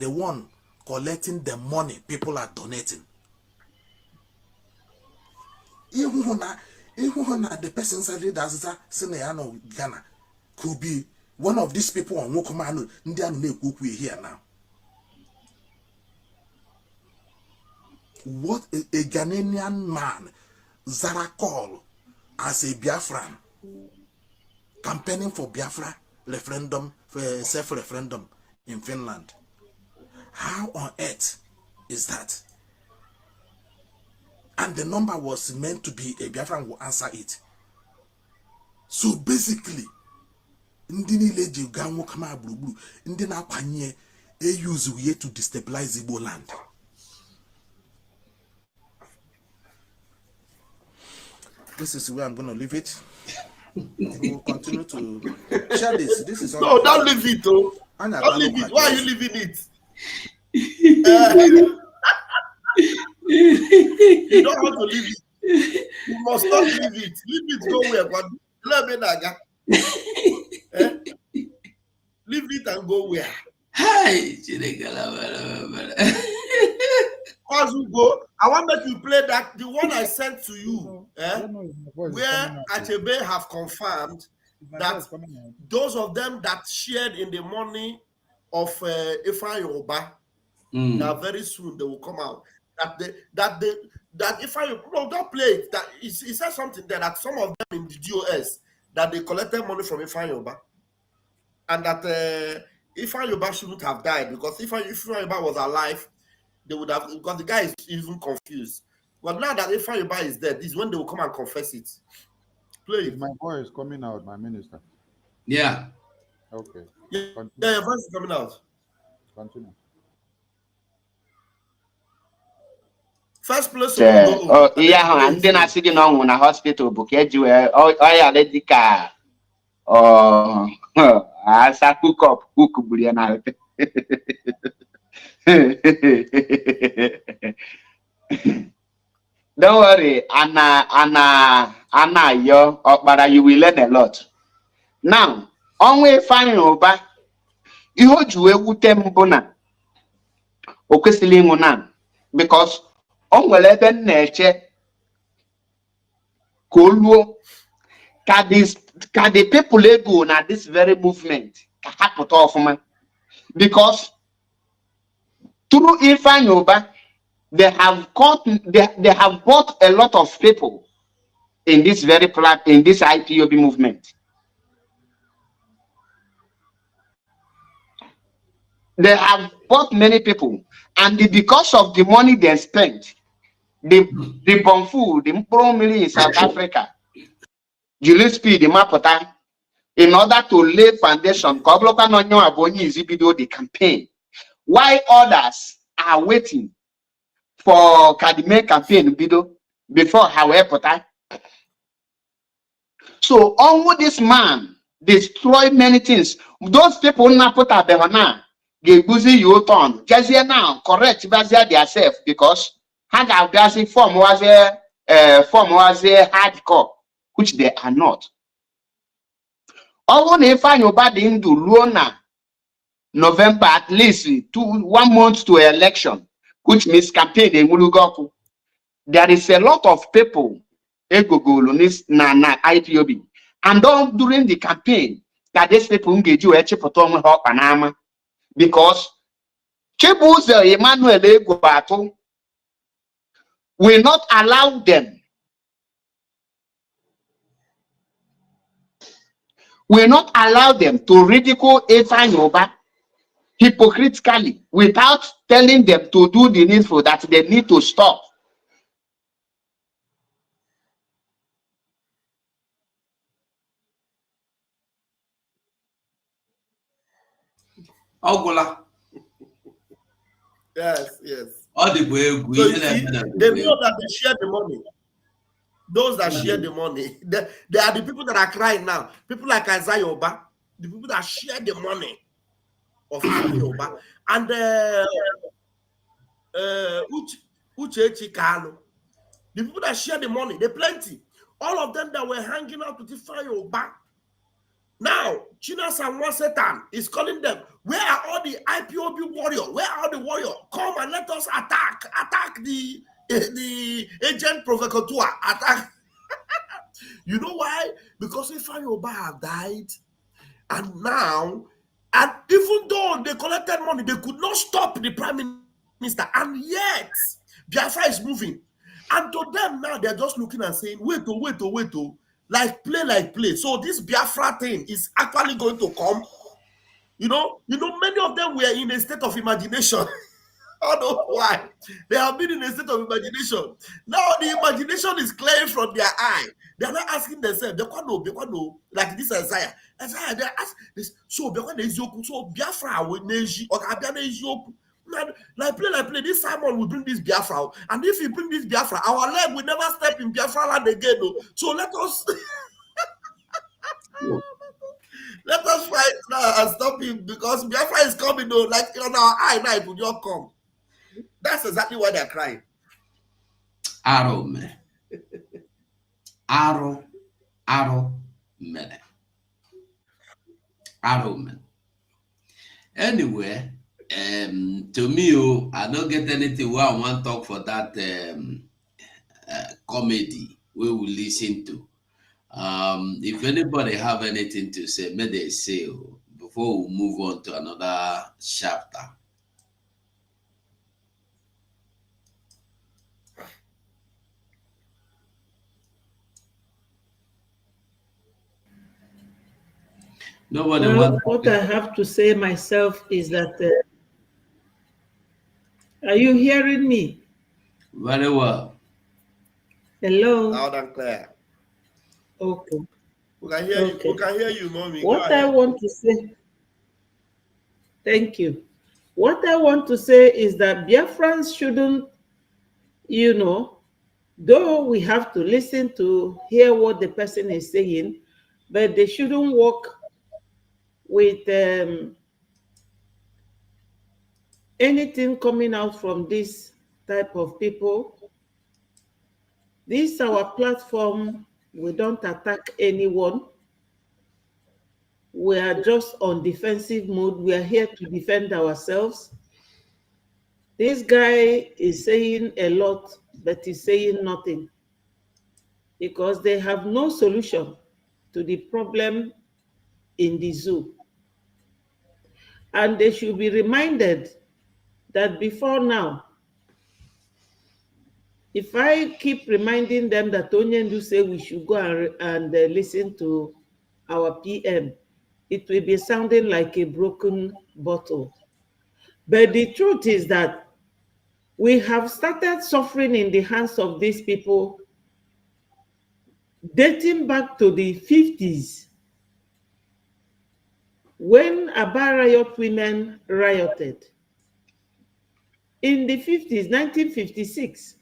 the one collecting the money people are donating. Even the person said that Ghana could be one of these people on Wokomano, Indian here now. What a Ghanaian man, Zara call as a Biafran, campaigning for Biafra referendum, for self-referendum in Finland. How on earth is that? And the number was meant to be a Biafran will answer it. So basically, Ndini leji ganwo kama blue, Ndina kwanye use we to destabilize Igbo land. This is where I'm going to leave it. We'll continue to share this. This is no, don't leave it, oh. Don't leave it. Why are you leaving it? You don't want to leave it. You must not leave it. Leave it, go where? Leave it and go where? Hi, As we go, I want that you play that the one I sent to you, where Achebe have confirmed that those of them that shared in the money of Ifeanyi Oba, now very soon they will come out. That Ifeanyi, no, don't play it. That he said something there that some of them in the DOS that they collected money from Ifeanyi Oba, and that Ifeanyi Oba shouldn't have died because if Ifeanyi Oba was alive, they would have, because the guy is even confused. But now that Ifeanyi Oba is dead, this is when they will come and confess it. Play it. My voice is coming out, my minister. Yeah. Okay. Yeah, your voice is coming out. Continue. First place. Yeah, and then I see you now in a hospital book. You I let the car. As a cook Bullion. Don't worry, Anna, but you will learn a lot. Now, only fine over you would bona. Because on will let nature Kulu can the people go na this very movement because through Ifeanyi Oba, they have bought a lot of people in this very in this IPOB movement. They have bought many people, and because of the money they spent, the Bonfu, the Mpromili in South Africa, Gillespie, the Mapota, in order to lay foundation, the campaign. Why others are waiting for Kadime campaign before however. So only this man destroy many things. Those people na put up behona get busy you turn. Just now correct themselves because had a form was a hardcore, which they are not. All if I know bad into Luona November at least 1 month to election, which means campaign in Mulugoku. There is a lot of people na IPOB. And during the campaign, that these people engage you Panama because Chibuze Emmanuel Eguato will not allow them. Will not allow them to ridicule Ifeanyi Oba hypocritically without telling them to do the needful that they need to stop. Ogola. Yes. All the way, so you see, they know that they share the money. Those that share the money, they are the people that are crying now. People like Isaiah Oba, the people that share the money of Isaiah Oba, and Uchechi Kalu, the people that share the money, they plenty. All of them that were hanging out with Ifeanyi Oba. Now, China Sanwa Satan is calling them, Where are all the IPOB warriors? Where are the warriors? Come and let us attack the agent provocateur. Attack. You know why? Because Ifeanyi Ubah have died, and now, and even though they collected money, they could not stop the prime minister, and yet Biafra is moving. And to them now, they're just looking and saying, wait, like play. So this Biafra thing is actually going to come. You know, many of them were in a state of imagination. I don't know why. They have been in a state of imagination. Now the imagination is clearing from their eye. They're not asking themselves, Bekwano, like this Isaiah. Isaiah, they ask this, so Bekwano is yoku, so Biafra will neji, or Abiana is yoku. Like play, this Simon will bring this Biafra. And if he bring this Biafra, our leg will never step in Biafra land again. So let us let us fight now and stop him, because Biafra is coming though, like on our eye now, it will not come. That's exactly why they're crying. Arrow, man. Arrow, man. Arrow, man. Anyway, to me, I don't get anything where I want to talk for that comedy we will listen to. If anybody have anything to say, may they say before we move on to another chapter. Nobody wants. What I have to say myself is that are you hearing me? Very well. Hello. Loud and clear. Okay. We can hear you. We can hear you, mommy. What I want to say. Thank you. What I want to say is that Biafrans shouldn't, though we have to listen to hear what the person is saying, but they shouldn't work with anything coming out from this type of people. This is our platform. We don't attack anyone. We are just on defensive mode. We are here to defend ourselves. This guy is saying a lot, but he's saying nothing, because they have no solution to the problem in the zoo. And they should be reminded that before now, if I keep reminding them that Onyendu say we should go and listen to our PM, it will be sounding like a broken bottle. But the truth is that we have started suffering in the hands of these people dating back to the 50s, when Aba Riot women rioted. In the 50s, 1956,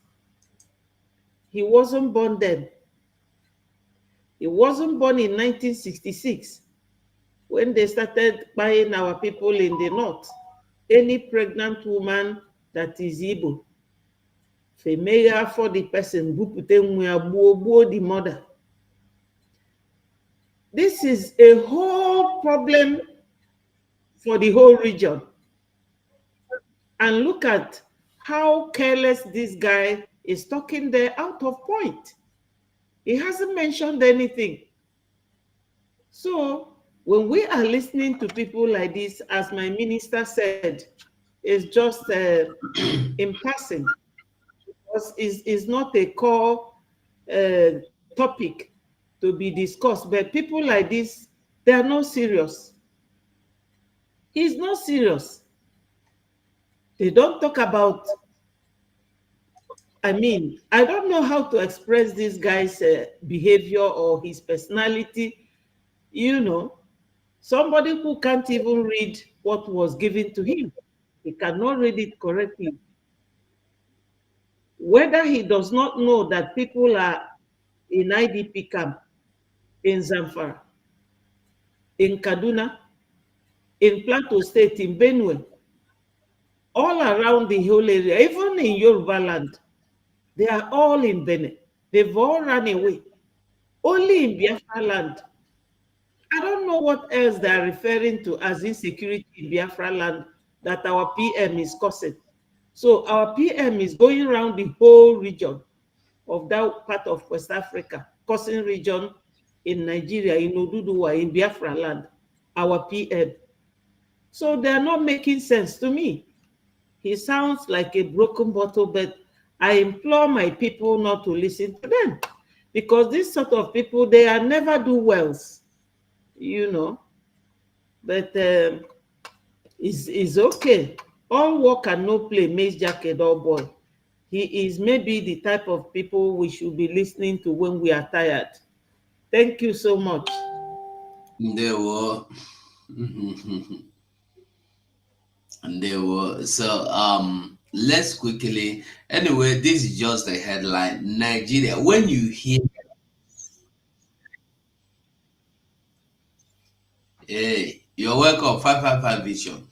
he wasn't born then. He wasn't born in 1966, when they started buying our people in the north. Any pregnant woman that is Igbo, female for the person, the mother. This is a whole problem for the whole region. And look at how careless this guy is talking there, out of point. He hasn't mentioned anything. So when we are listening to people like this, as my minister said, it's just in passing. It's not a core topic to be discussed. But people like this, they are not serious. He's not serious. They don't talk about, I don't know how to express this guy's behavior or his personality. Somebody who can't even read what was given to him. He cannot read it correctly. Whether he does not know that people are in IDP camp, in Zamfara, in Kaduna, in Plateau State, in Benue, all around the whole area, even in Yoruba land, they are all in Benin. They've all run away. Only in Biafra land, I don't know what else they are referring to as insecurity in Biafra land that our PM is causing. So our PM is going around the whole region of that part of West Africa, causing region in Nigeria, in Oduduwa, in Biafra land, our PM. So they're not making sense to me. He sounds like a broken bottle, but I implore my people not to listen to them because this sort of people, they are never do wells, you know. But it's okay. All work and no play makes Jack a dull boy. He is maybe the type of people we should be listening to when we are tired. Thank you so much. There were. And they were let's quickly, anyway, this is just the headline. Nigeria, when you hear, hey, you're welcome, 555 vision.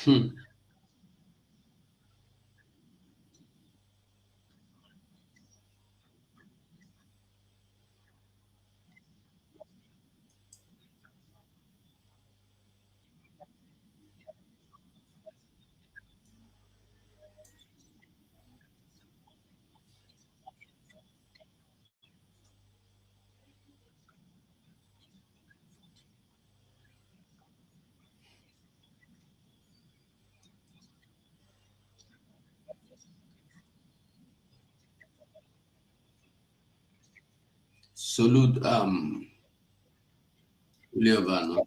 Hmm. Salute, Leovano.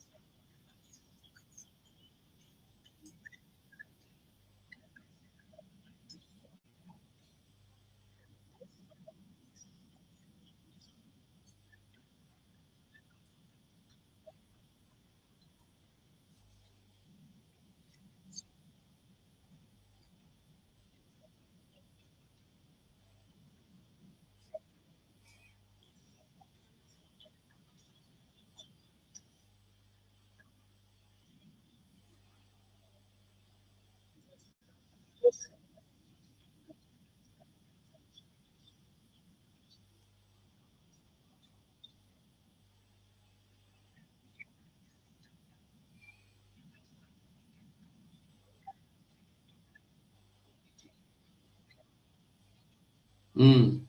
Mm.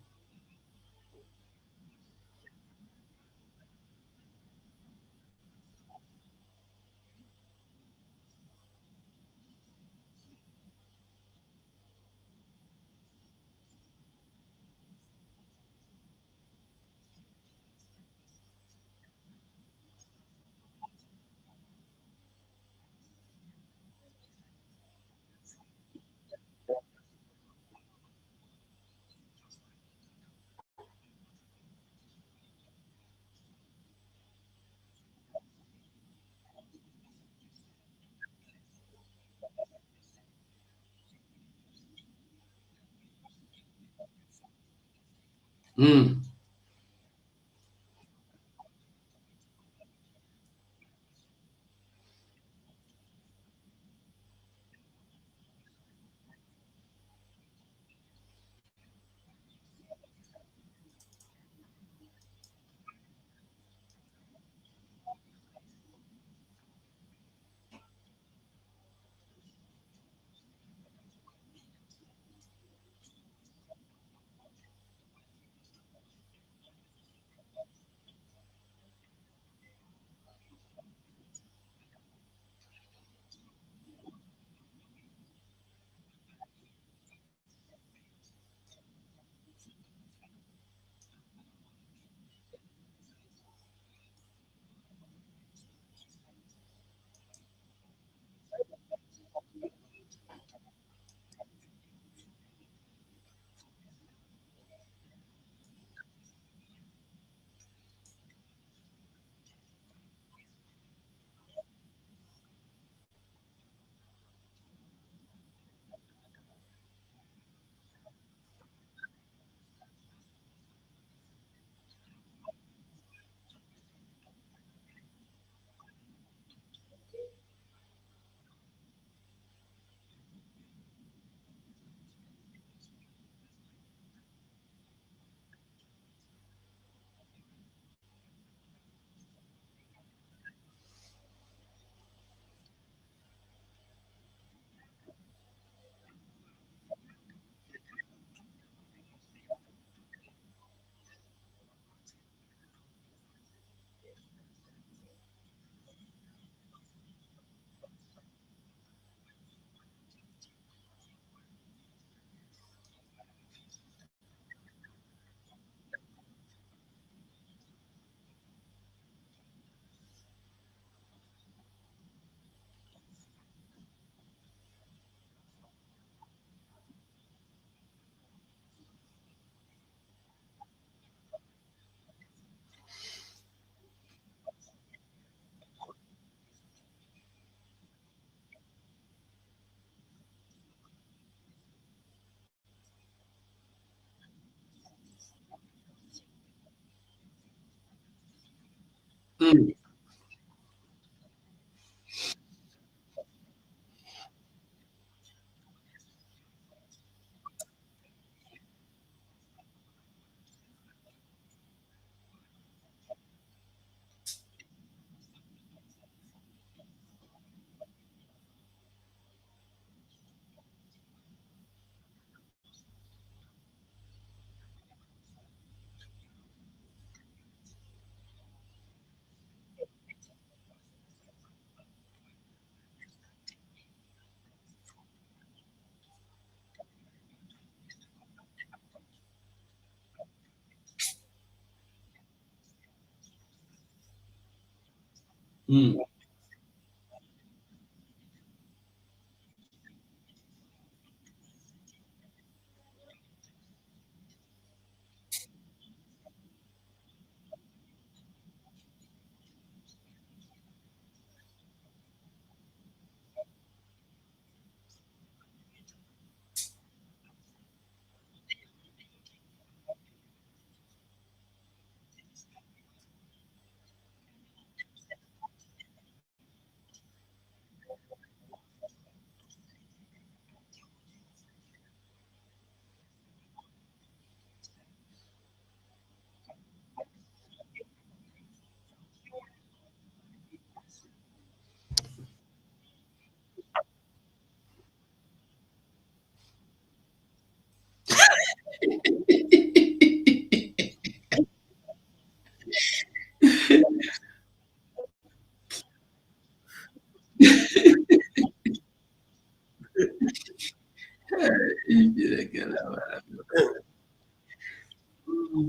Mm. Mm. Mm.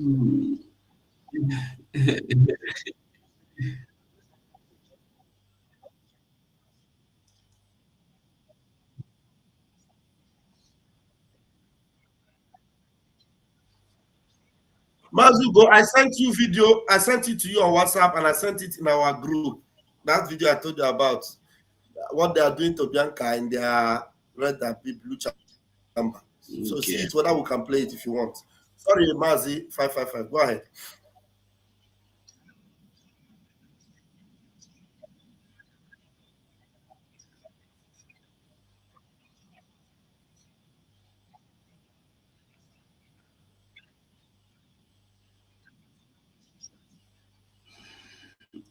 Mm. Mazugo, I sent you video. I sent it to you on WhatsApp and I sent it in our group. That video I told you about what they are doing to Bianca in their red and blue chamber. So see Okay. it, whether we can play it if you want. Sorry, Mazi 555. Go ahead.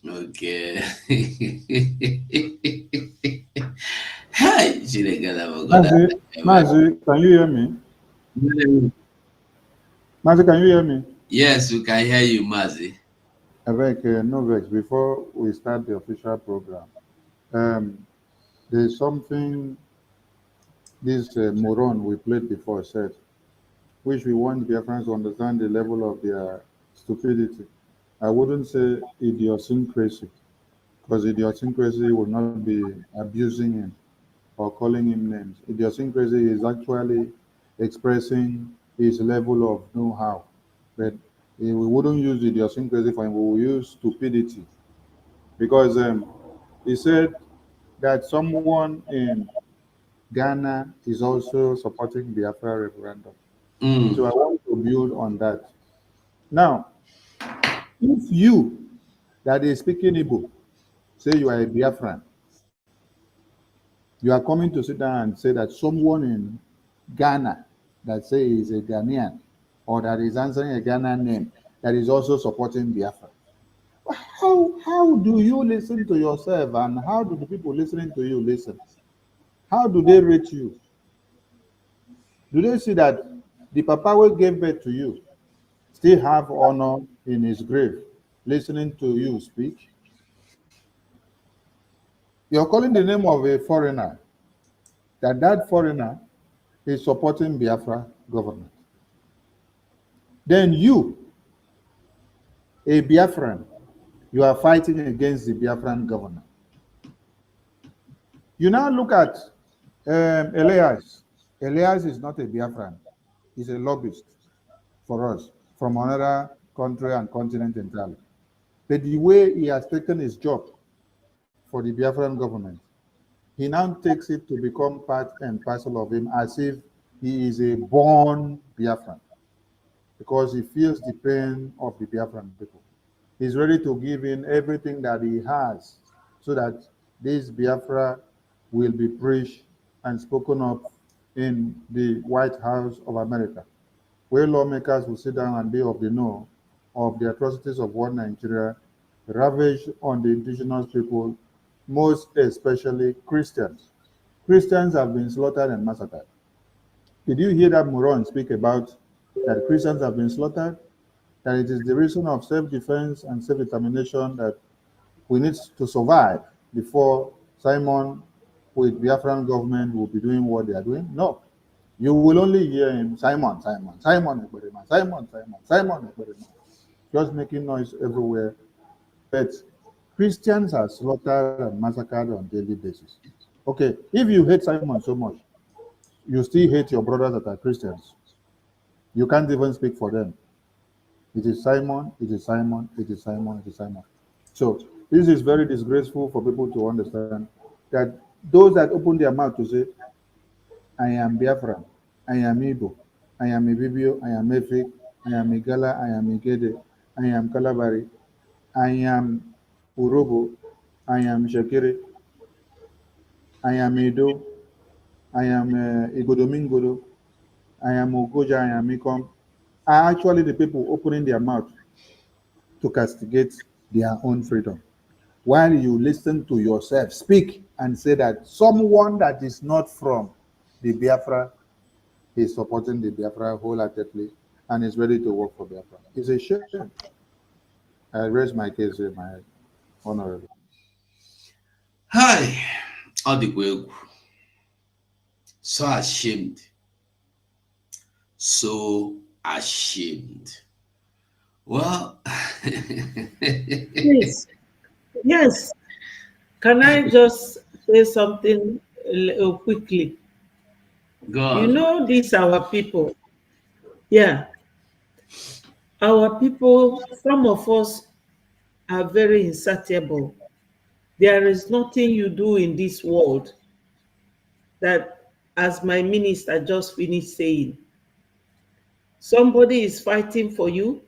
Okay. Hi, Mazi, Mazi, can you hear me? Mazi, can you hear me? Yes, we can hear you, Mazi. Avec, no vex, before we start the official program, there's something this moron we played before said, which we want Biafrans to understand the level of their stupidity. I wouldn't say idiosyncrasy, because idiosyncrasy will not be abusing him or calling him names. Idiosyncrasy is actually expressing his level of know-how. But we wouldn't use idiosyncrasy for him, we will use stupidity. Because he said that someone in Ghana is also supporting the Biafra referendum. So I want to build on that. Now, if you that is speaking Igbo say you are a Biafran, you are coming to sit down and say that someone in Ghana that say is a Ghanaian or that is answering a Ghanaian name that is also supporting Biafra. How do you listen to yourself and how do the people listening to you listen? How do they rate you? Do they see that the papa who gave birth to you still have honor in his grave, listening to you speak? You're calling the name of a foreigner, that foreigner is supporting Biafra government. Then you, a Biafran, you are fighting against the Biafran government. You now look at Elias. Elias is not a Biafran. He's a lobbyist for us from another country and continent entirely. But the way he has taken his job for the Biafran government, he now takes it to become part and parcel of him as if he is a born Biafran because he feels the pain of the Biafran people. He's ready to give in everything that he has so that this Biafra will be preached and spoken of in the White House of America, where lawmakers will sit down and be of the know of the atrocities of one Nigeria ravaged on the indigenous people, most especially Christians. Christians have been slaughtered and massacred. Did you hear that moron speak about that Christians have been slaughtered? That it is the reason of self-defense and self-determination that we need to survive before Simon with Biafran government will be doing what they are doing? No. You will only hear him, Simon, Simon, Simon, Simon, Simon, Simon, just making noise everywhere. But Christians are slaughtered and massacred on a daily basis. Okay, if you hate Simon so much, you still hate your brothers that are Christians. You can't even speak for them. It is Simon, it is Simon, it is Simon, it is Simon. So this is very disgraceful for people to understand that those that open their mouth to say, I am Biafran, I am Igbo, I am Ibibio, I am Efik, I am Igala, I am Igede, I am Kalabari, I am Urobo, I am Shakiri, I am Edo, I am Igodomingodo, I am Ogoja, I am Ikom, are actually the people opening their mouth to castigate their own freedom. While you listen to yourself speak and say that someone that is not from the Biafra is supporting the Biafra wholeheartedly and is ready to work for Biafra. It's a shame. I raise my case here, my honorable. Hi, Odigwegu. So ashamed. So ashamed. Well, Please, yes. Can I just say something quickly? go You on. know, these our people. Yeah, our people, some of us are very insatiable. There is nothing you do in this world that, as my minister just finished saying, somebody is fighting for you.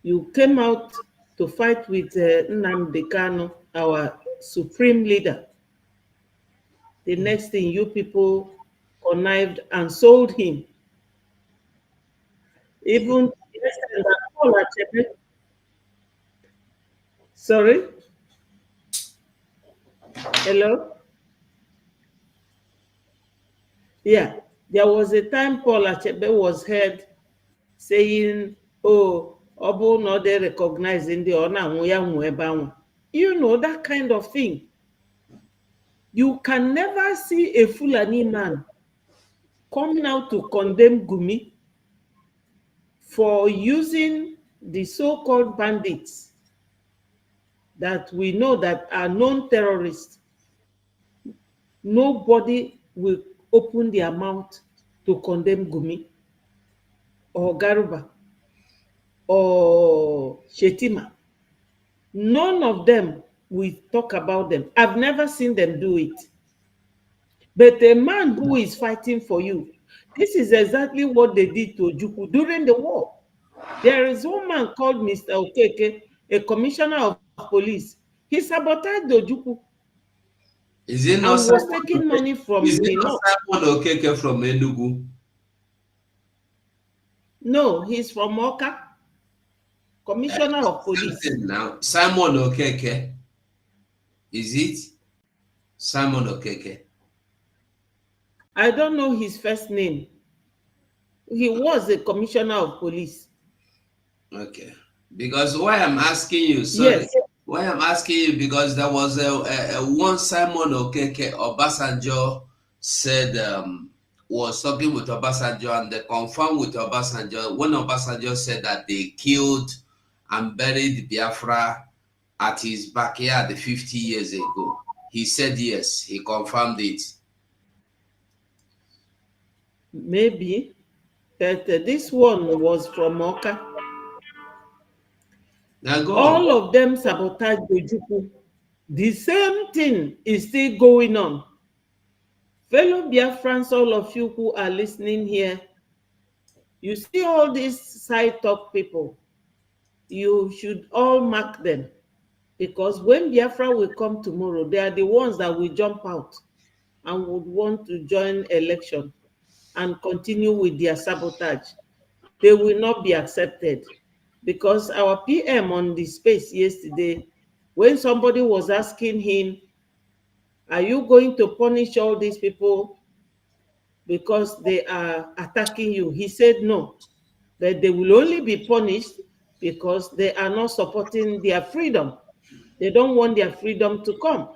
You came out to fight with Nnamdi Kanu, our supreme leader. The next thing, you people connived and sold him. Even Paul Achebe. Sorry? Hello? Yeah, there was a time Paul Achebe was heard saying, oh, Obu no they recognizing the honor. You know, that kind of thing. You can never see a Fulani man coming out to condemn Gumi for using the so-called bandits that we know that are known terrorists. Nobody will open their mouth to condemn Gumi or Garuba or Shetima. None of them will talk about them. I've never seen them do it. But a man who is fighting for you, this is exactly what they did to Ojukwu during the war. There is one man called Mr. Okeke, a commissioner of police. He sabotaged Ojukwu Is it and not was taking money from the north. Simon Okeke from Enugu? No, he's from Oka, commissioner of police. Now, Simon Okeke. Is it Simon Okeke? I don't know his first name. He was a commissioner of police. Okay. Because why I'm asking you, sorry. Yes. Why I'm asking you, because there was a one Simon Okeke, Obasanjo said, was talking with Obasanjo, and they confirmed with Obasanjo when Obasanjo said that they killed and buried Biafra at his backyard 50 years ago. He said yes, he confirmed it. Maybe, but this one was from Oka. Now go All on. of them sabotaged Ojukwu. The same thing is still going on. Fellow Biafrans, all of you who are listening here, you see all these side talk people, you should all mark them. Because when Biafra will come tomorrow, they are the ones that will jump out and would want to join election and continue with their sabotage. They will not be accepted. Because our PM on the space yesterday, when somebody was asking him, are you going to punish all these people because they are attacking you? He said no, that they will only be punished because they are not supporting their freedom. They don't want their freedom to come.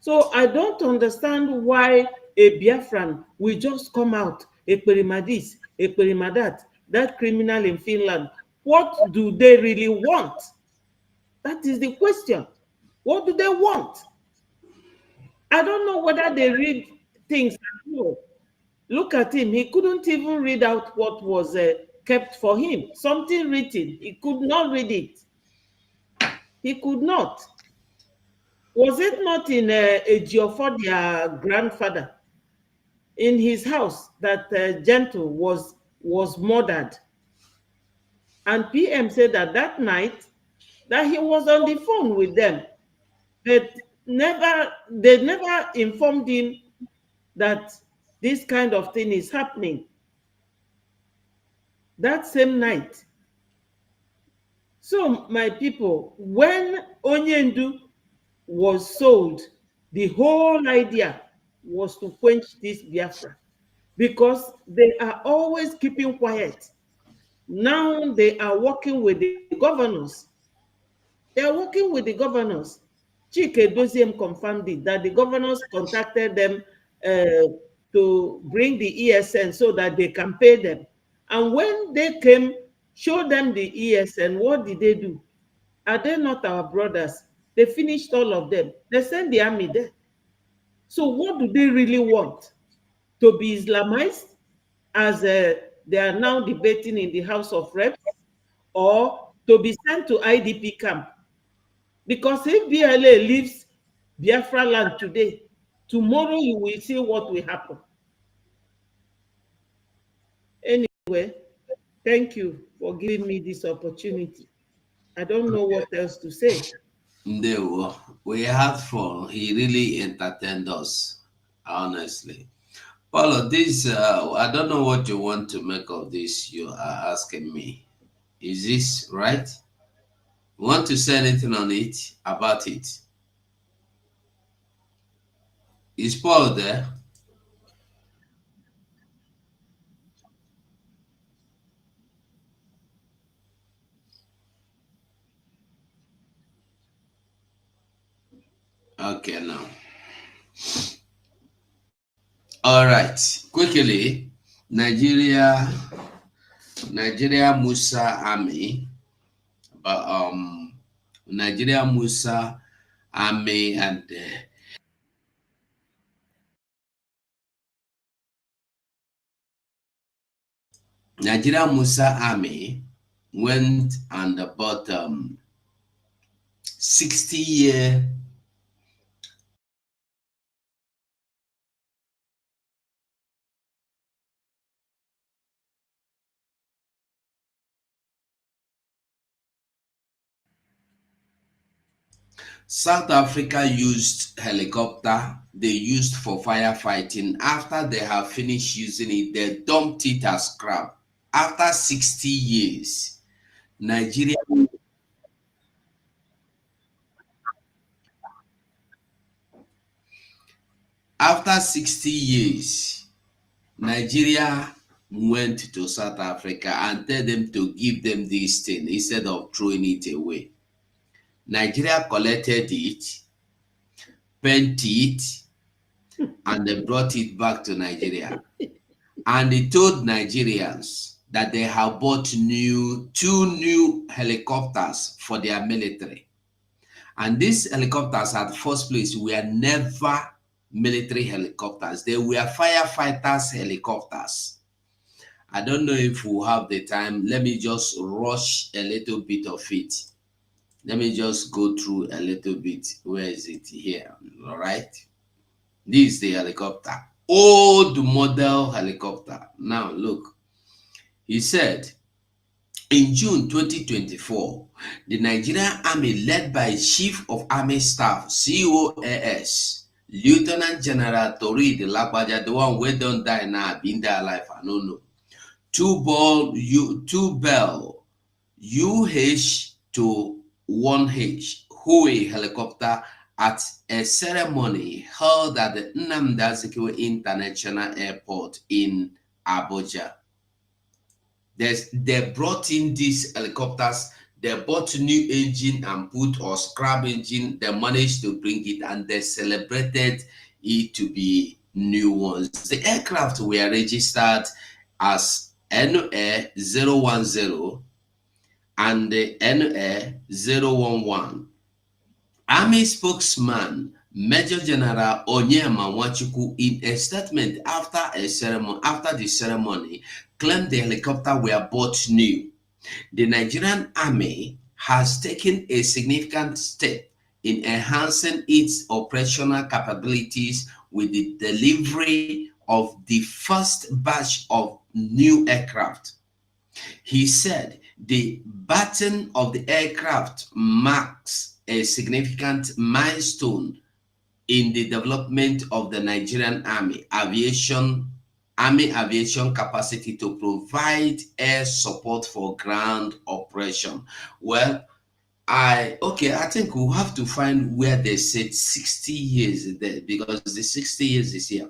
So I don't understand why a Biafran will just come out, a Perimadis, a Perimadat, that criminal in Finland. What do they really want? That is the question. What do they want? I don't know whether they read things. Look at him. He couldn't even read out what was kept for him. Something written. He could not read it. He could not. Was it not in Ejiofor, their grandfather, in his house, that Gentle was murdered? And PM said that that night that he was on the phone with them, but they never informed him that this kind of thing is happening. That same night. So, my people, when Onyendu was sold, the whole idea was to quench this Biafra because they are always keeping quiet. Now they are working with the governors. They are working with the governors. Chike Doziem confirmed it, that the governors contacted them to bring the ESN so that they can pay them. And when they came, show them the ESN, what did they do? Are they not our brothers? They finished all of them. They sent the army there. So what do they really want? To be Islamized, as they are now debating in the House of Reps, or to be sent to IDP camp? Because if BLA leaves Biafra land today, tomorrow you will see what will happen. Anyway, Thank you for giving me this opportunity. I don't know what else to say. No, we had fun. He really entertained us, honestly. Paulo, this, I don't know what you want to make of this you are asking me. Is this right? Want to say anything on it, about it? Is Paul there? Okay, now. All right. Quickly, Nigeria Musa Army, Nigeria Musa Army and Nigeria Musa Army went and bought 60-year South Africa used helicopter they used for firefighting. After they have finished using it, they dumped it as scrap. After 60 years, Nigeria, after 60 years, Nigeria went to South Africa and tell them to give them this thing instead of throwing it away. Nigeria collected it, paint it, and they brought it back to Nigeria. And they told Nigerians that they have bought two new helicopters for their military. And these helicopters at first place were never military helicopters. They were firefighters helicopters. I don't know if we'll have the time. Let me just rush a little bit of it. Let me just go through a little bit. Where is it? Here. All right. This is the helicopter. Old model helicopter. Now look. He said, in June 2024, the Nigerian Army, led by Chief of Army Staff, COAS, Lieutenant General Tori de Lagbaja, the one who don't die now, been there alive, I don't know. Two bell UH to 1H Huey helicopter at a ceremony held at the Nnamdi Azikiwe International Airport in Abuja. They brought in these helicopters, they bought new engine and put or scrap engine, they managed to bring it and they celebrated it to be new ones. The aircraft were registered as NA 010 and the NA 011. Army spokesman Major General Onyema Nwachukwu, in a statement after the ceremony, claimed the helicopter were bought new. The Nigerian Army has taken a significant step in enhancing its operational capabilities with the delivery of the first batch of new aircraft. He said the batting of the aircraft marks a significant milestone in the development of the Nigerian Army aviation capacity to provide air support for ground operation. Well, I think we'll have to find where they said 60 years there, because the 60 years is here.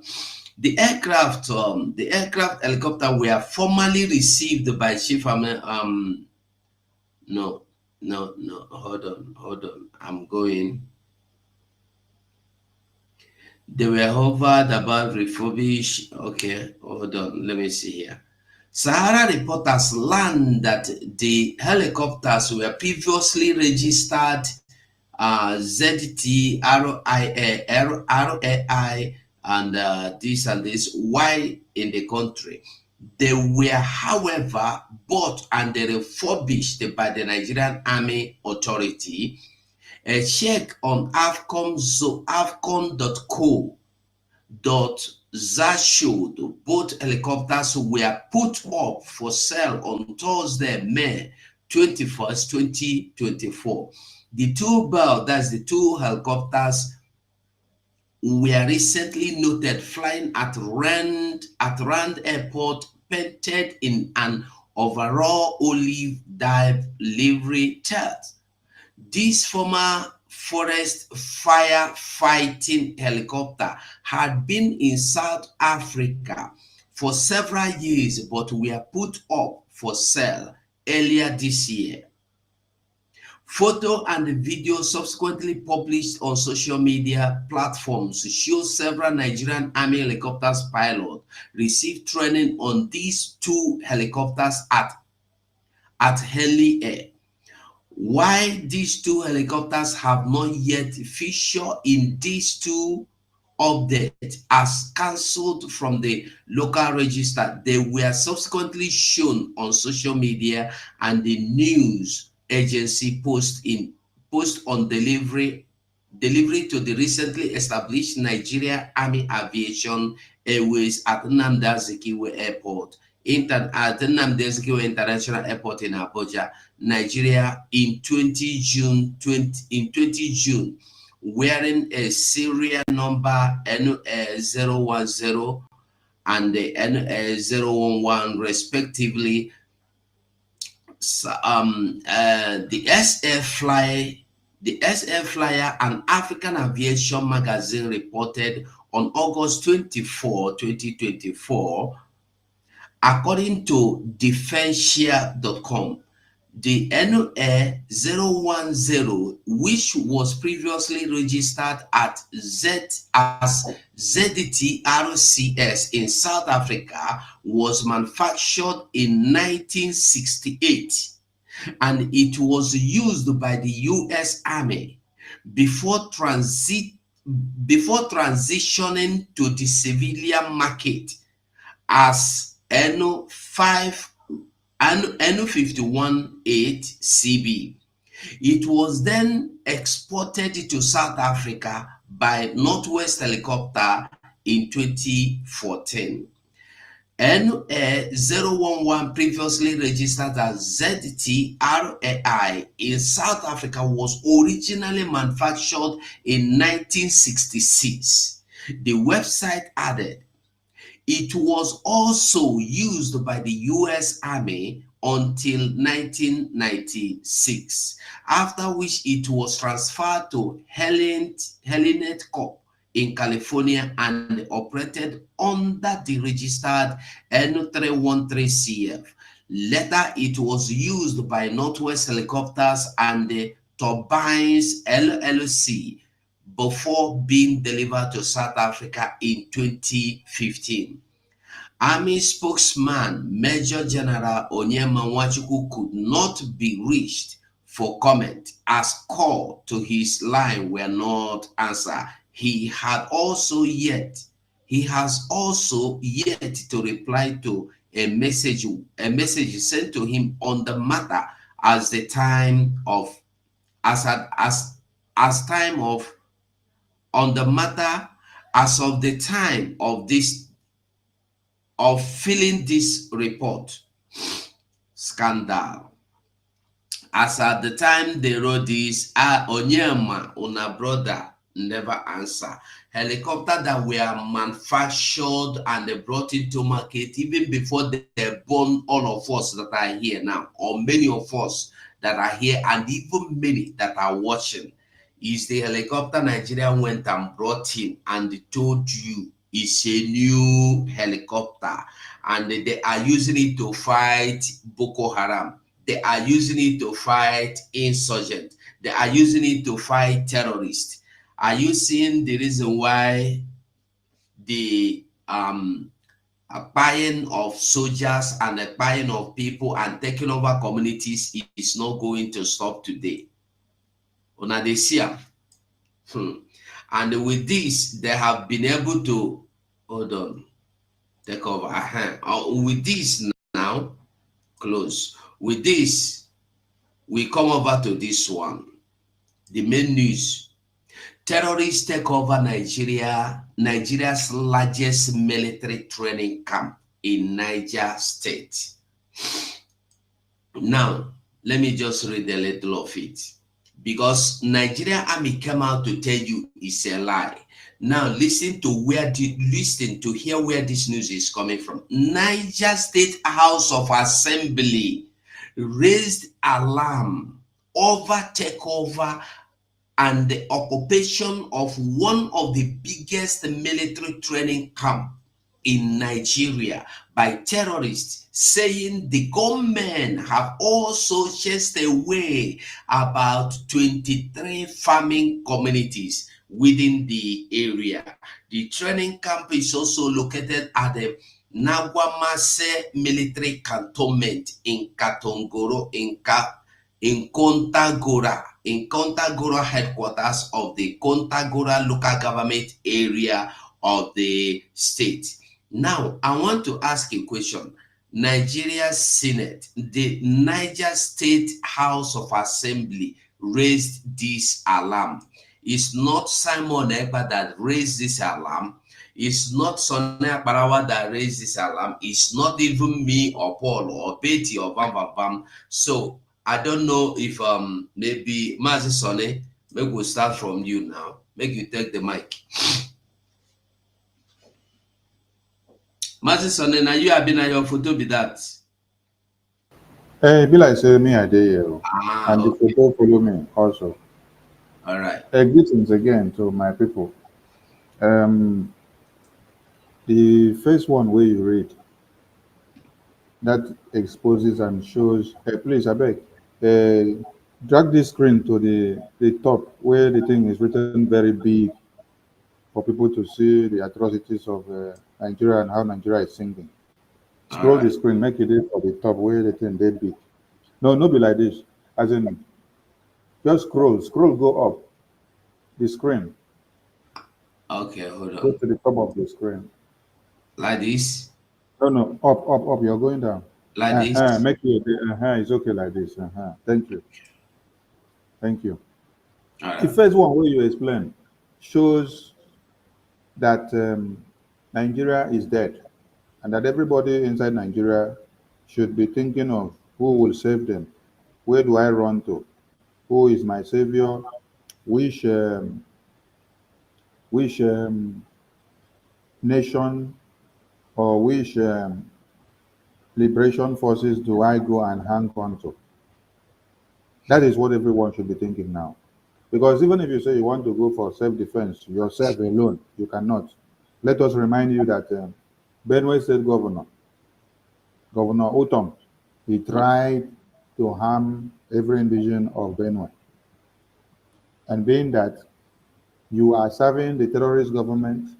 The aircraft helicopter were formally received by Chief Army. No, hold on. I'm going. They were hovered about refurbish. Okay, hold on. Let me see here. Sahara reporters learned that the helicopters were previously registered ZT, RAI, and this and this. Why in the country? They were, however, bought and refurbished by the Nigerian Army Authority. A check on AFCON.co that showed both helicopters were put up for sale on Thursday, May 21st, 2024. The two Bell, that's the two helicopters, were recently noted flying at Rand Airport, painted in an overall olive dye livery shirt. This former forest fire fighting helicopter had been in South Africa for several years, but were put up for sale earlier this year. Photo and video subsequently published on social media platforms show several Nigerian Army helicopters pilots received training on these two helicopters at Henley Air. Why these two helicopters have not yet featured in these two updates as cancelled from the local register, they were subsequently shown on social media and the news agency post on delivery to the recently established Nigeria Army Aviation Airways at Nnamdi Azikiwe Airport, at Nnamdi Azikiwe International Airport in Abuja, Nigeria in 20 June, wearing a serial number N010 and the N011 respectively. The SF Flyer and African Aviation Magazine reported on August 24, 2024, according to defensia.com, the NA010, which was previously registered at ZDT-RCS in South Africa, was manufactured in 1968, and it was used by the U.S. Army before transitioning to the civilian market as N518CB. It was then exported to South Africa by Northwest Helicopter in 2014. NA011, previously registered as ZTRAI in South Africa, was originally manufactured in 1966. The website added, it was also used by the U.S. Army until 1996, after which it was transferred to Helinet Corp in California and operated under the registered N313CF. Later, it was used by Northwest Helicopters and the Turbines LLC before being delivered to South Africa in 2015. Army spokesman Major General Onyema Nwachukwu could not be reached for comment as calls to his line were not answered. He has also yet to reply to a message sent to him on the matter as the time of the time of filling this report. Scandal. As at the time they wrote this, Onyema, una brother, never answer. Helicopter that were manufactured and they brought into market even before they born all of us that are here now, or many of us that are here, and even many that are watching, is the helicopter Nigeria went and brought in and they told you it's a new helicopter and they are using it to fight Boko Haram. They are using it to fight insurgents. They are using it to fight terrorists. Are you seeing the reason why the buying of soldiers and the buying of people and taking over communities is not going to stop today? Una dey see am. And with this, they have been able to take over. With this now, close. With this, we come over to this one, the main news. terrorists take over Nigeria's largest military training camp in Niger State. Now, let me just read a little of it. Because Nigerian army came out to tell you it's a lie. Now listen to hear where this news is coming from. Niger State House of Assembly raised alarm over takeover and the occupation of one of the biggest military training camp in Nigeria by terrorists, saying the government have also chased away about 23 farming communities within the area. The training camp is also located at the Nagwamase military cantonment in Katongoro in Kontagora headquarters of the Kontagora local government area of the state. Now, I want to ask a question. Nigeria Senate, the Niger State House of Assembly raised this alarm. It's not Simon Ekpa that raised this alarm. It's not Sonia Barawa that raised this alarm. It's not even me or Paul or Betty or Bam Bam Bam. So I don't know if maybe Mazi Sonny, maybe we'll start from you now. Make you take the mic. Mazi Sonny, now you have been at your photo be that. Be like say me I dey here, and Okay. the photo follow me also. All right. Greetings again to my people. The first one where you read that exposes and shows. Please, I beg, drag this screen to the top where the thing is written very big for people to see the atrocities of Nigeria and how Nigeria is sinking. Scroll the screen, make it for the top where the thing they big. No be like this. As in, just scroll, go up the screen. Okay, hold on. Go to the top of the screen. Like this? No, up. You're going down. Like this? Make it. It's okay like this. Thank you. All The right. first one where you explain shows that Nigeria is dead, and that everybody inside Nigeria should be thinking of who will save them. Where do I run to? Who is my savior? Which nation or which liberation forces do I go and hang on to? That is what everyone should be thinking now. Because even if you say you want to go for self-defense, yourself alone, you cannot. Let us remind you that Benue State Governor Utom, he tried to harm every individual of Benue. And being that you are serving the terrorist government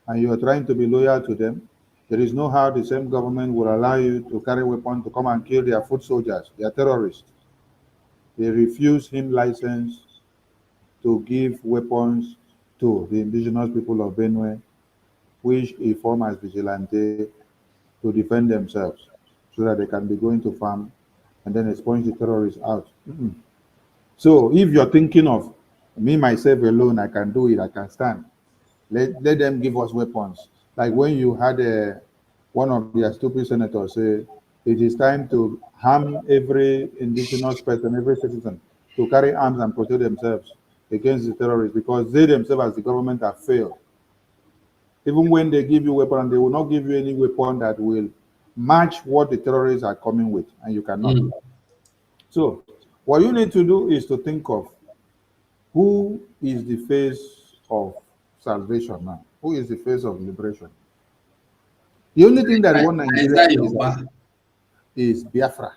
and you are trying to be loyal to them, there is no how the same government will allow you to carry weapons to come and kill their foot soldiers, their terrorists. They refuse him license to give weapons to the indigenous people of Benue, which he formed as vigilante to defend themselves so that they can be going to farm and then expunge the terrorists out. So if you're thinking of me, myself alone, I can do it, I can stand. Let them give us weapons. Like when you had one of their stupid senators say, it is time to harm every indigenous person, every citizen, to carry arms and protect themselves against the terrorists because they themselves as the government have failed. Even when they give you weapon, they will not give you any weapon that will match what the terrorists are coming with, and you cannot. So what you need to do is to think of who is the face of salvation now? Who is the face of liberation? The only thing that one Nigeria is Biafra.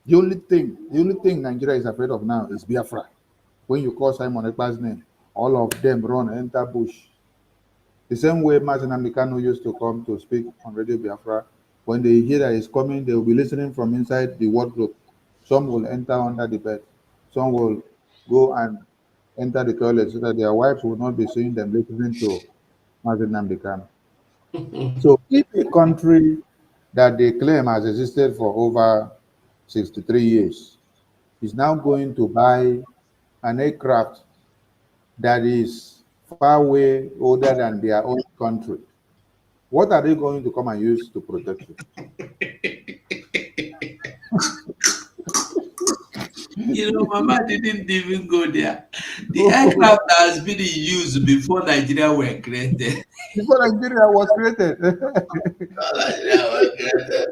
The only thing Nigeria is afraid of now is Biafra. When you call Simon Ekpa's name, all of them run, enter bush. The same way Martin Amicano used to come to speak on Radio Biafra, when they hear that he's coming, they will be listening from inside the wardrobe. Some will enter under the bed. Some will go and enter the toilet so that their wives will not be seeing them listening to Martin Amicano. So if a country that they claim has existed for over 63 years is now going to buy an aircraft that is far way older than their own country, what are they going to come and use to protect you? You know, Mama didn't even go there. The aircraft has been in use before Nigeria were created. Before Nigeria was created, Nigeria were created.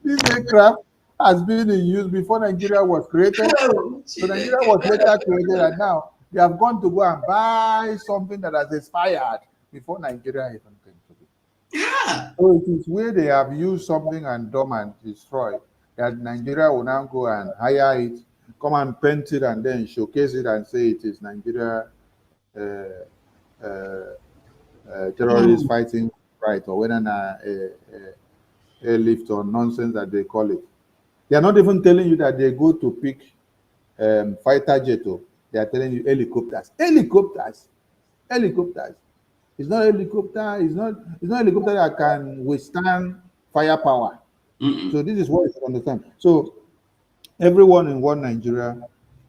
this aircraft has been in use before Nigeria was created. Oh, So Nigeria was later created, and now they have gone to go and buy something that has expired before Nigeria even came to be. yeah. So it is where they have used something and dumb and destroyed that Nigeria will now go and hire it, come and paint it, and then showcase it and say it is Nigeria uh, terrorists fighting right, or whether airlift or nonsense that they call it. They are not even telling you that they go to pick fighter jet. They are telling you helicopters. Helicopters. It's not helicopter. It's not helicopter that can withstand firepower. So this is what you should understand. So everyone in one Nigeria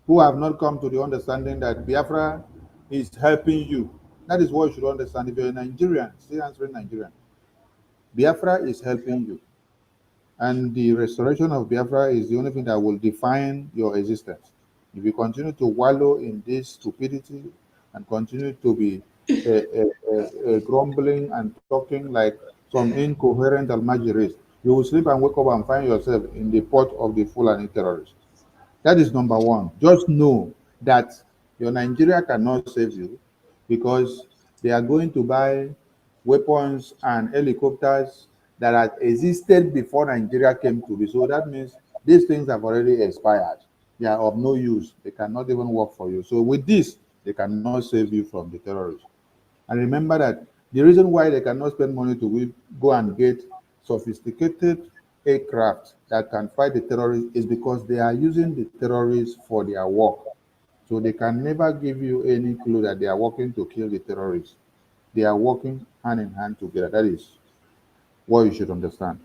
who have not come to the understanding that Biafra is helping you. That is what you should understand. If you're a Nigerian, still answering Nigerian, Biafra is helping you. And the restoration of Biafra is the only thing that will define your existence. If you continue to wallow in this stupidity and continue to be grumbling and talking like some incoherent almajiris, you will sleep and wake up and find yourself in the pot of the Fulani terrorists. That is number one. Just know that your Nigeria cannot save you because they are going to buy weapons and helicopters that had existed before Nigeria came to be. So that means these things have already expired. They are of no use. They cannot even work for you. So with this, they cannot save you from the terrorists. And remember that the reason why they cannot spend money to go and get sophisticated aircraft that can fight the terrorists is because they are using the terrorists for their work. So they can never give you any clue that they are working to kill the terrorists. They are working hand in hand together. That is what you should understand.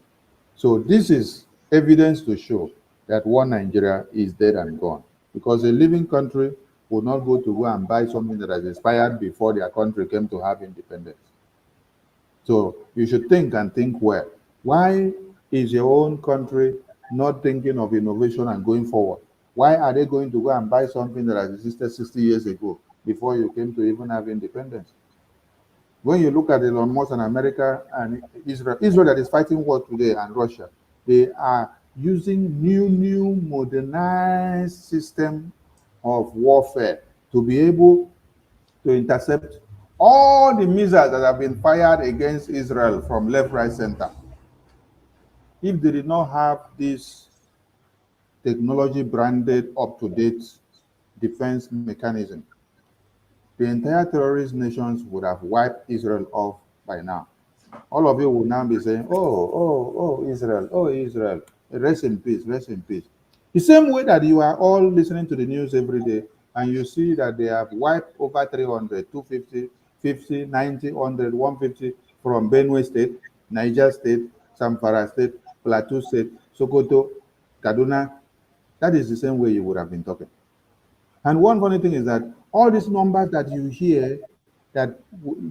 So this is evidence to show that one Nigeria is dead and gone. Because a living country will not go and buy something that has expired before their country came to have independence. So you should think and think well. Why is your own country not thinking of innovation and going forward? Why are they going to go and buy something that has existed 60 years ago before you came to even have independence? When you look at Elon Musk and America and Israel that is fighting war today, and Russia, they are using new modernized system of warfare to be able to intercept all the missiles that have been fired against Israel from left, right, center. If they did not have this technology branded up-to-date defense mechanism, the entire terrorist nations would have wiped Israel off by now. All of you will now be saying, oh, Israel, rest in peace, rest in peace. The same way that you are all listening to the news every day and you see that they have wiped over 300, 250, 50, 90, 100, 150 from Benue State, Niger State, Zamfara State, Plateau State, Sokoto, Kaduna. That is the same way you would have been talking. And one funny thing is that all these numbers that you hear that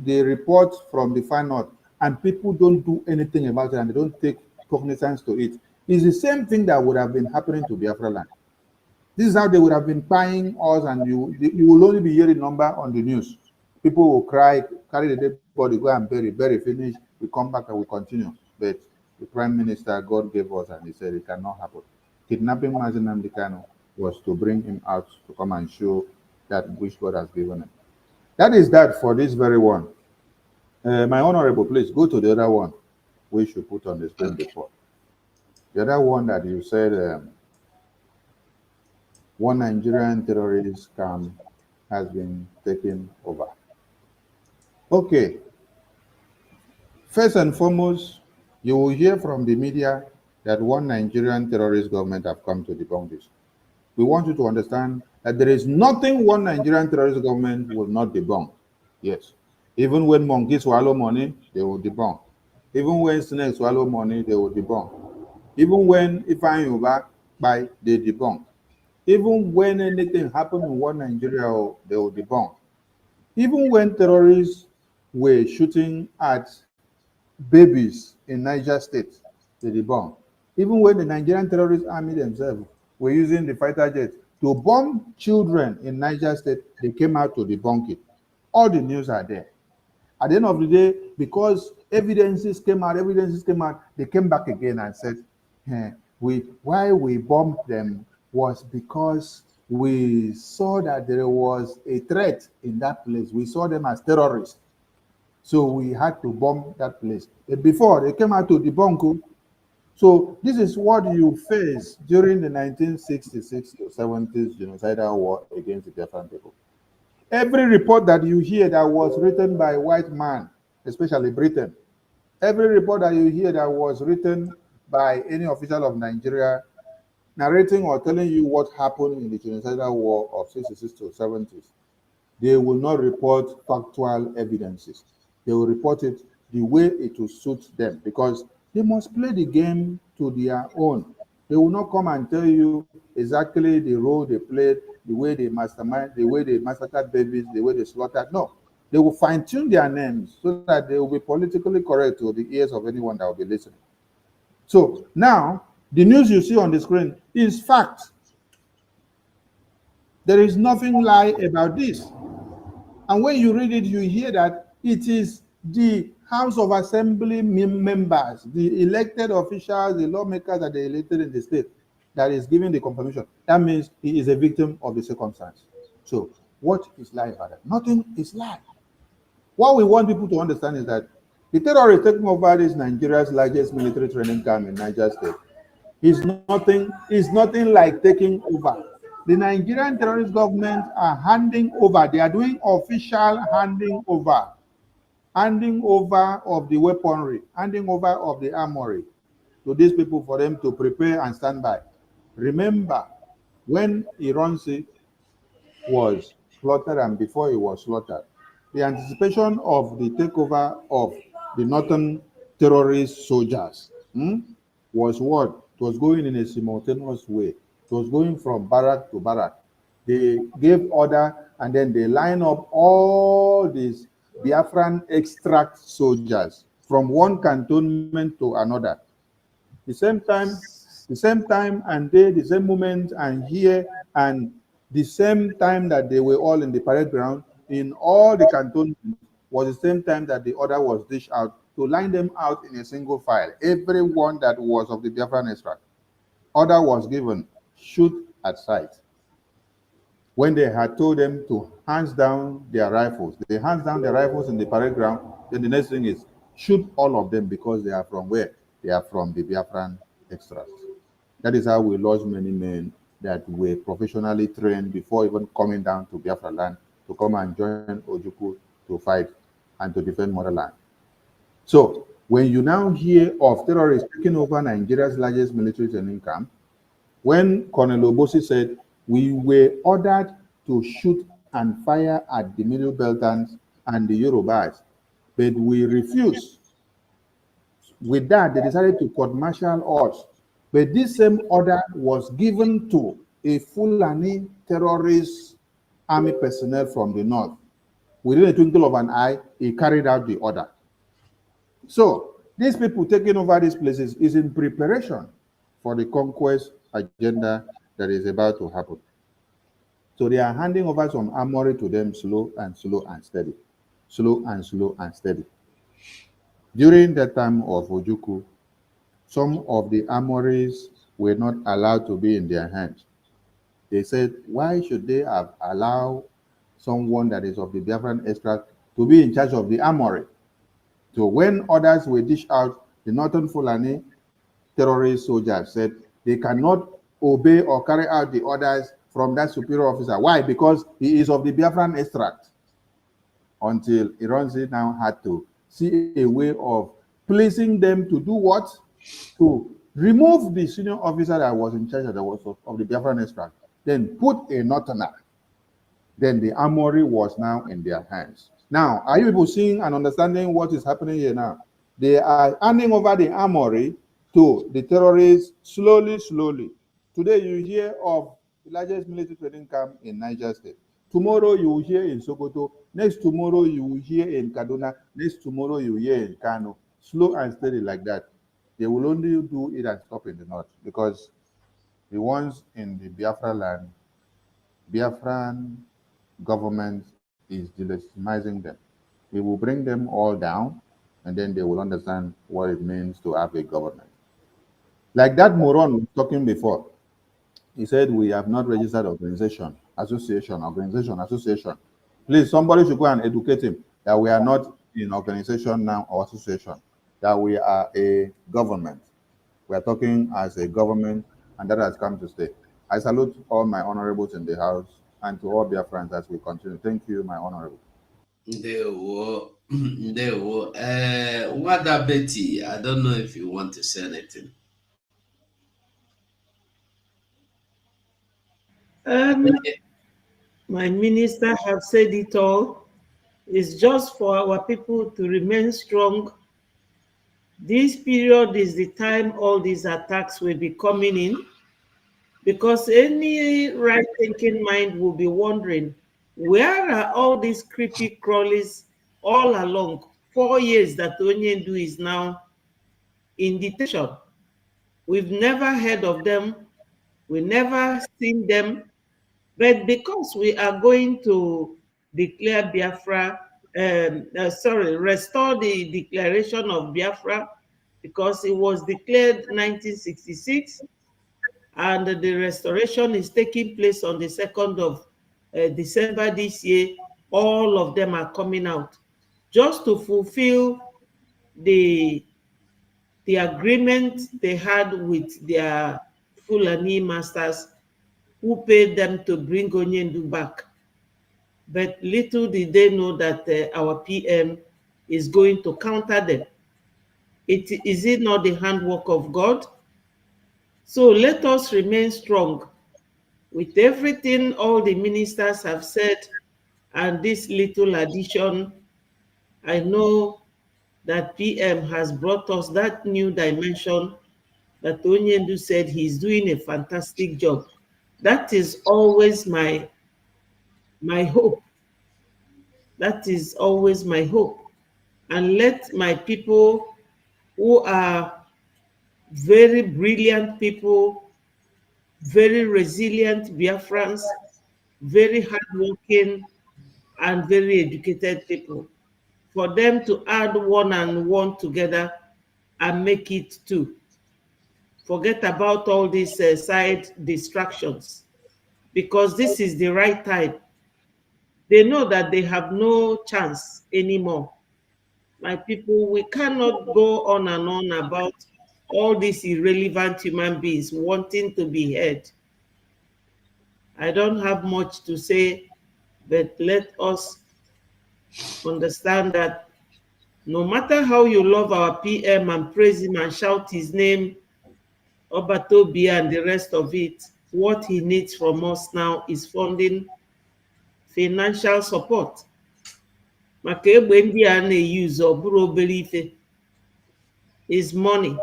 they report from the far north and people don't do anything about it and they don't take cognizance to it is the same thing that would have been happening to Biafra land. This is how they would have been buying us, and you will only be hearing number on the news. People will cry, carry the dead body, go and bury, finish, we come back and we continue. But the Prime Minister, God gave us, and he said it cannot happen. Kidnapping Mazi Nnamdi Kanu was to bring him out to come and show that which God has given him. That is that for this very one. My honorable, please go to the other one we should put on the screen before. The other one that you said one Nigerian terrorist camp has been taken over. Okay. First and foremost, you will hear from the media that one Nigerian terrorist government have come to debunk this. We want you to understand that there is nothing one Nigerian terrorist government will not debunk. Yes. Even when monkeys swallow money, they will debunk. Even when snakes swallow money, they will debunk. Even when Ifeanyi Uba buy, they debunk. Even when anything happened in one Nigeria, they will debunk. Even when terrorists were shooting at babies in Niger State, they debunk. Even when the Nigerian terrorist army themselves were using the fighter jets to bomb children in Niger State, they came out to debunk it. All the news are there. At the end of the day, because evidences came out, they came back again and said, why we bombed them was because we saw that there was a threat in that place. We saw them as terrorists. So we had to bomb that place. Before, they came out to debunk. So this is what you face during the 1966 or 70s genocidal war against the Biafran people. Every report that you hear that was written by a white man, especially Britain, every report that you hear that was written by any official of Nigeria narrating or telling you what happened in the genocidal war of 66 to 70s, they will not report factual evidences. They will report it the way it will suit them, because they must play the game to their own. They will not come and tell you exactly the role they played, the way they mastermind, the way they massacred babies, the way they slaughtered. No, they will fine-tune their names so that they will be politically correct to the ears of anyone that will be listening. So now, the news you see on the screen is fact. There is nothing lie about this. And when you read it, you hear that it is the House of Assembly members, the elected officials, the lawmakers that they elected in the state that is giving the confirmation. That means he is a victim of the circumstance. So what is lie about that? Nothing is lie. What we want people to understand is that the terrorist taking over is Nigeria's largest military training camp in Niger State. Is nothing like taking over. The Nigerian terrorist government are handing over. They are doing official handing over of the weaponry, handing over of the armory to these people for them to prepare and stand by. Remember, when Iransi was slaughtered and before he was slaughtered, the anticipation of the takeover of the northern terrorist soldiers was what? It was going in a simultaneous way. It was going from barrack to barrack. They gave order and then they line up all these Biafran extract soldiers from one cantonment to another. The same time and they, the same moment and here, and the same time that they were all in the parade ground, in all the cantonments, was the same time that the order was dished out to line them out in a single file. Everyone that was of the Biafran extract. Order was given, shoot at sight. When they had told them to hands down their rifles, they hands down their rifles in the parade ground. Then the next thing is shoot all of them because they are from where? They are from the Biafran extract. That is how we lost many men that were professionally trained before even coming down to Biafra land to come and join Ojukwu to fight and to defend motherland. So when you now hear of terrorists taking over Nigeria's largest military training camp, when Colonel Obosi said we were ordered to shoot and fire at the Middle Beltans and the Yorubas, but we refused. With that, they decided to court-martial us. But this same order was given to a Fulani terrorist army personnel from the north. Within a twinkle of an eye, he carried out the order. So these people taking over these places is in preparation for the conquest agenda that is about to happen. So they are handing over some armory to them slow and steady. Slow and steady. During the time of Ojukwu, some of the armories were not allowed to be in their hands. They said, why should they have allowed someone that is of the Biafran extract to be in charge of the armory? So when orders were dished out, the Northern Fulani terrorist soldiers said they cannot obey or carry out the orders from that superior officer. Why? Because he is of the Biafran extract. Until Iranzi now had to see a way of placing them to do what? To remove the senior officer that was in charge of the Biafran extract, then put a northerner. Then the armory was now in their hands. Now, are you people seeing and understanding what is happening here now? They are handing over the armory to the terrorists slowly. Today you hear of the largest military training camp in Niger State. Tomorrow you will hear in Sokoto, next tomorrow you will hear in Kaduna, next tomorrow you will hear in Kano. Slow and steady like that. They will only do it and stop in the north because the ones in the Biafra land, Biafran government is delegitimizing them. We will bring them all down and then they will understand what it means to have a government. Like that moron was talking before, he said we have not registered association. Please, somebody should go and educate him that we are not in organization now or association, that we are a government. We are talking as a government, and that has come to stay. I salute all my honorables in the house and to all their friends as we continue. Thank you, my honorable. Ndewo, Ndewo. Wada Betty, I don't know if you want to say anything. My minister have said it all. It's just for our people to remain strong. This period is the time all these attacks will be coming in, because any right-thinking mind will be wondering, where are all these creepy crawlies all along? 4 years that Onyendu is now in detention. We've never heard of them. We never seen them. But because we are going to declare Biafra, restore the declaration of Biafra, because it was declared 1966, and the restoration is taking place on the 2nd of December this year. All of them are coming out just to fulfill the agreement they had with their Fulani masters who paid them to bring Onyendu back. But little did they know that our PM is going to counter them. Is it not the handwork of God? So let us remain strong with everything all the ministers have said, and this little addition. I know that PM has brought us that new dimension that Onyendu said he's doing a fantastic job. That is always my hope. That is always my hope. And let my people who are very brilliant people, very resilient Biafrans, very hardworking and very educated people, for them to add one and one together and make it two. Forget about all these side distractions, because this is the right time. They know that they have no chance anymore. My people, we cannot go on and on about all these irrelevant human beings wanting to be heard. I don't have much to say, but let us understand that no matter how you love our PM and praise him and shout his name, Obatobi and the rest of it, what he needs from us now is funding, financial support. Maka egbe ndị a na-eyuzu ọ bụrụ obere ife is money.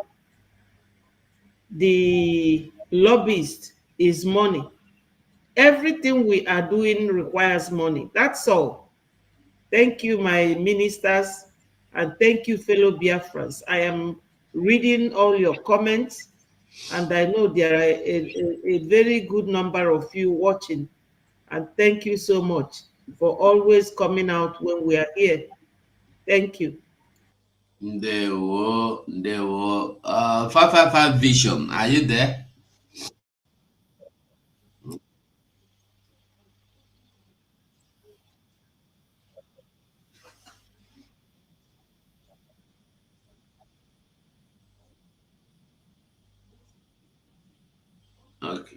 The lobbyist is money. Everything we are doing requires money. That's all. Thank you, my ministers, and thank you, fellow Biafrans. I am reading all your comments, and I know there are a very good number of you watching. And thank you so much for always coming out when we are here. Thank you. Ndewo. 555 Vision, are you there? Okay.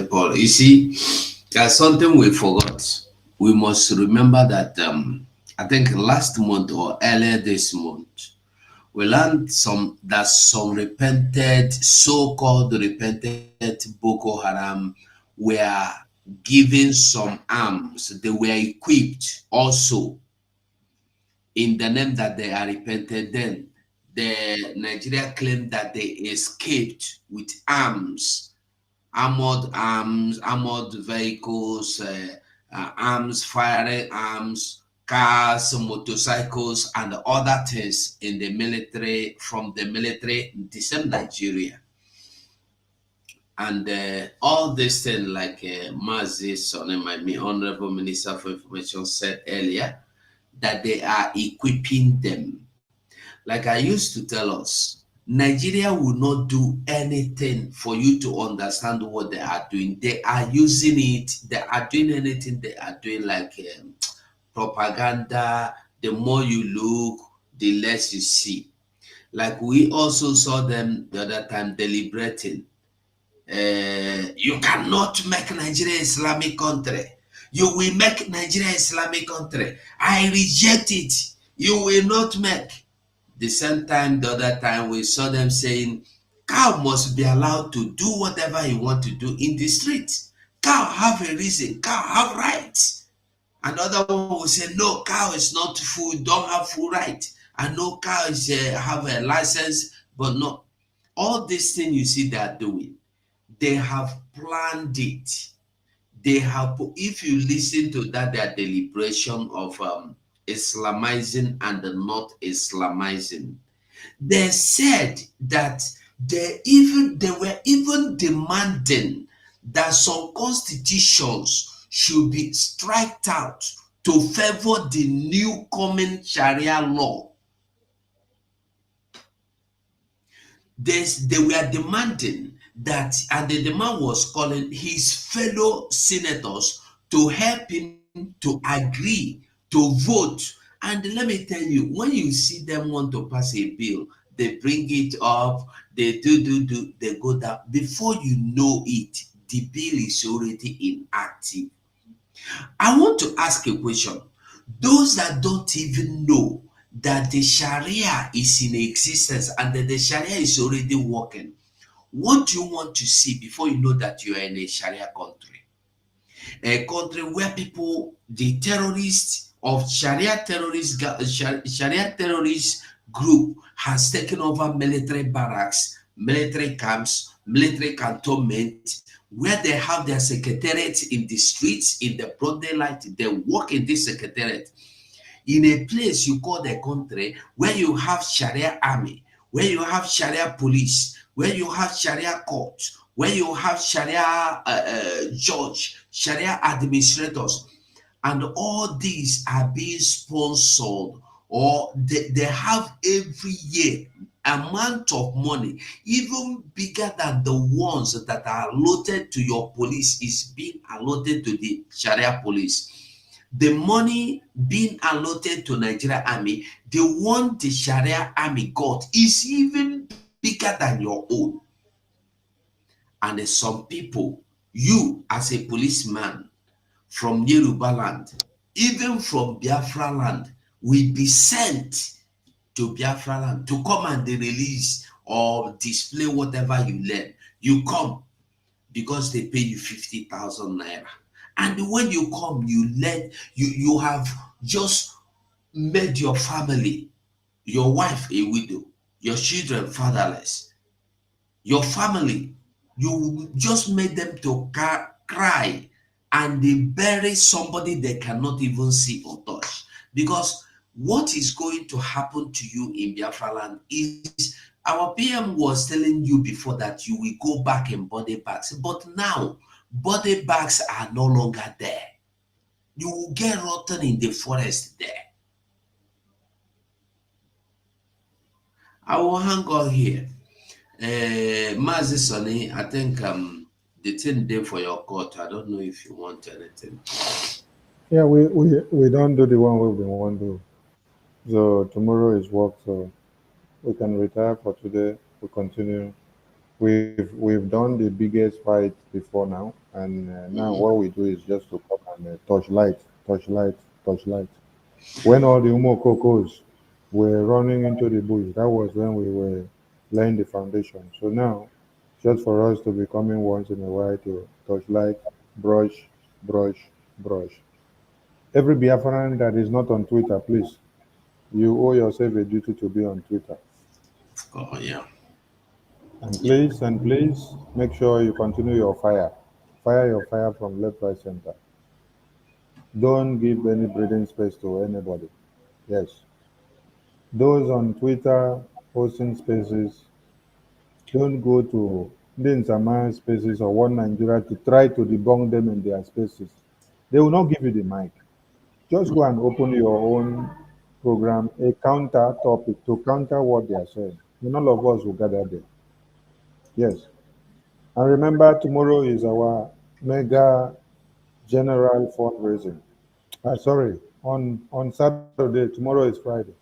Paul. You see, there's something we forgot. We must remember that I think last month or earlier this month, we learned some repented, so-called repented Boko Haram were given some arms. They were equipped also in the name that they are repented. Then the Nigeria claimed that they escaped with arms, armored vehicles, arms, firing arms, cars, motorcycles, and other things in the military, from the military in the same Nigeria. And all this thing, like Mazi Sonim, my Honorable Minister for Information said earlier, that they are equipping them. Like I used to tell us, Nigeria will not do anything for you to understand what they are doing. They are using it. They are doing anything they are doing, like propaganda. The more you look, the less you see. Like we also saw them the other time deliberating. You cannot make Nigeria Islamic country. You will make Nigeria Islamic country. I reject it. You will not make. The same time, the other time, we saw them saying, cow must be allowed to do whatever he want to do in the street. Cow have a reason. Cow have rights. Another one will say, no, cow is not full, don't have full right. And no, cow is have a license, but no. All these things you see they are doing, they have planned it. They have, if you listen to that, their deliberation of Islamizing and not Islamizing, they said that they were even demanding that some constitutions should be striked out to favor the new coming Sharia law. They were demanding that, and the demand was calling his fellow senators to help him to agree to vote. And let me tell you, when you see them want to pass a bill, they bring it up, they they go down. Before you know it, the bill is already inactive. I want to ask a question. Those that don't even know that the Sharia is in existence and that the Sharia is already working, what do you want to see before you know that you are in a Sharia country? A country where people, the terrorists of Sharia terrorist group has taken over military barracks, military camps, military cantonment, where they have their secretariat in the streets, in the broad daylight. They work in this secretariat. In a place you call the country, where you have Sharia army, where you have Sharia police, where you have Sharia court, where you have Sharia judge, Sharia administrators, and all these are being sponsored, or they have every year amount of money even bigger than the ones that are allotted to your police is being allotted to the Sharia police. The money being allotted to Nigeria army, the one the Sharia army got is even bigger than your own. And some people, you as a policeman from Yoruba land, even from Biafra land, will be sent to Biafra land to come and release or display whatever you learn. You come because they pay you 50,000 naira. And when you come, you have just made your family, your wife a widow, your children fatherless, your family, you just made them to cry, and they bury somebody they cannot even see or touch. Because what is going to happen to you in Biafra land is, our PM was telling you before that you will go back in body bags, but now body bags are no longer there. You will get rotten in the forest there. I will hang on here. Mazi Sonny, I think the thing there for your court. I don't know if you want anything. Yeah, we don't do the one we want to do. So tomorrow is work, so we can retire for today. We continue we've done the biggest fight before now, and now what we do is just to come and touch light. When all the Umokokos were running into the bush, that was when we were laying the foundation. So now, just for us to be coming once in a while to touch light, brush, brush, brush. Every Biafran that is not on Twitter, please, you owe yourself a duty to be on Twitter. Oh, yeah. And please, make sure you continue your fire. Fire your fire from left, right, center. Don't give any breathing space to anybody. Yes. Those on Twitter hosting spaces, don't go to Ndinsama spaces or One Nigeria to try to debunk them in their spaces. They will not give you the mic. Just go and open your own program, a counter topic to counter what they are saying. And all of us will gather there. Yes. And remember, tomorrow is our mega general fundraising. Sorry, on Saturday. Tomorrow is Friday.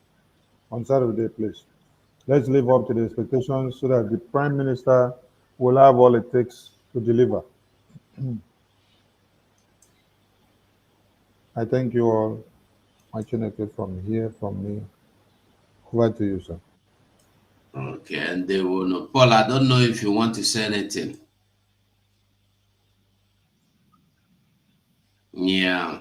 On Saturday, please. Let's live up to the expectations so that the Prime Minister will have all it takes to deliver. I thank you all. Watching it from here, from me. Over to you, sir. Okay, and they will know. Paul, I don't know if you want to say anything. Yeah.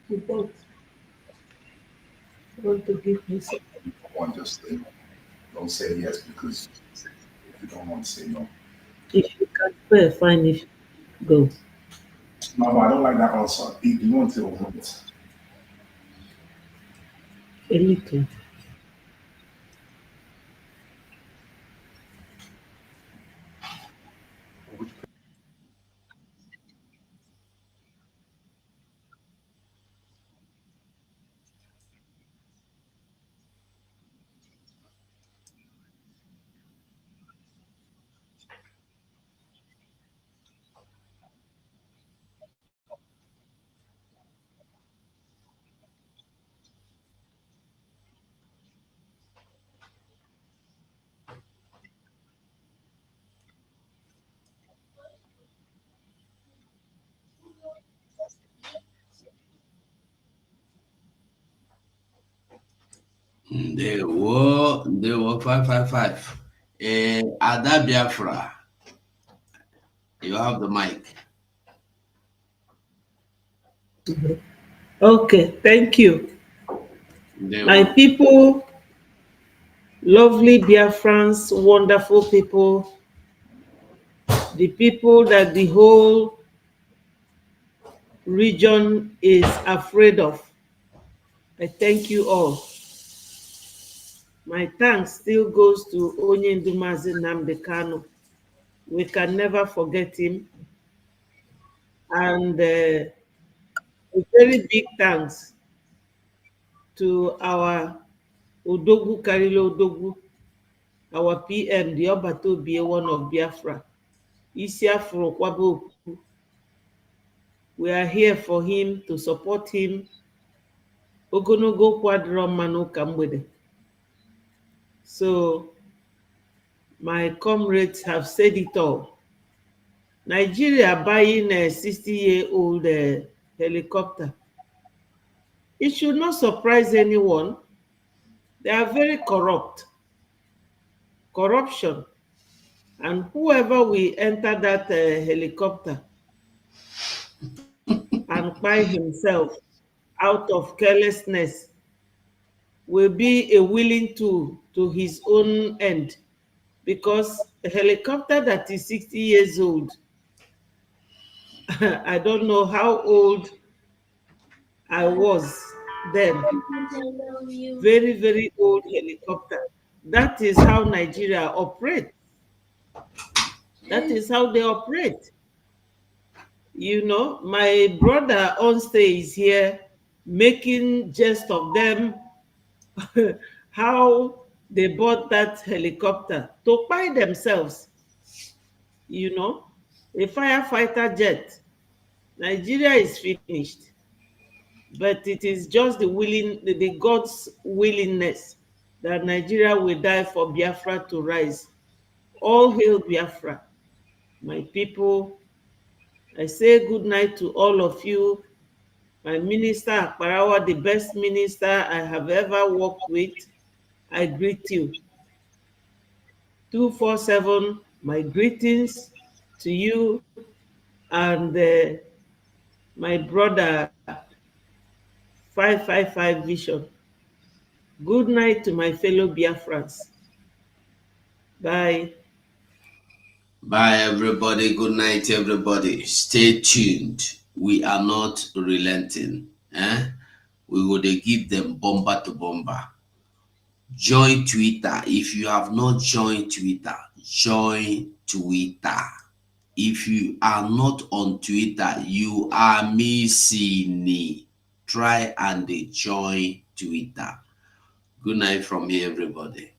You both want to give me some. One, just say, don't say yes because if you don't want to say no. If you can pay, fine. If go. No, I don't like that answer. If you want to or want. A little. They were 555. Ada Biafra, you have the mic. Okay, thank you. My were. people, lovely Biafrans, wonderful people, the people that the whole region is afraid of. I thank you all. My thanks still goes to Onyendu Mazi Nnamdi Kanu. We can never forget him. And a very big thanks to our Odogwu Karilo Odogwu, our PM, the Obatobi, one of Biafra. Isiafro Kwabo. We are here for him, to support him. Ogonogo Kwadro Manu Kamwede. So, my comrades have said it all. Nigeria buying a 60-year-old helicopter. It should not surprise anyone. They are very corrupt. Corruption. And whoever will enter that helicopter and buy himself out of carelessness will be a willing tool to his own end, because a helicopter that is 60 years old, I don't know how old I was then. Very, very old helicopter. That is how Nigeria operates. That is how they operate. You know, my brother Onstay is here making jest of them, how they bought that helicopter to buy themselves. You know, a firefighter jet. Nigeria is finished. But it is just the God's willingness that Nigeria will die for Biafra to rise. All hail Biafra. My people, I say good night to all of you. My minister, Akparawa, the best minister I have ever worked with, I greet you. 247, my greetings to you, and my brother, 555 Vision. Good night to my fellow Biafrans. Bye. Bye, everybody. Good night, everybody. Stay tuned. We are not relenting. We will give them bomber to bomber. Join Twitter. If you have not joined Twitter, join Twitter. If you are not on Twitter, you are missing me. Try and join Twitter. Good night from me, everybody.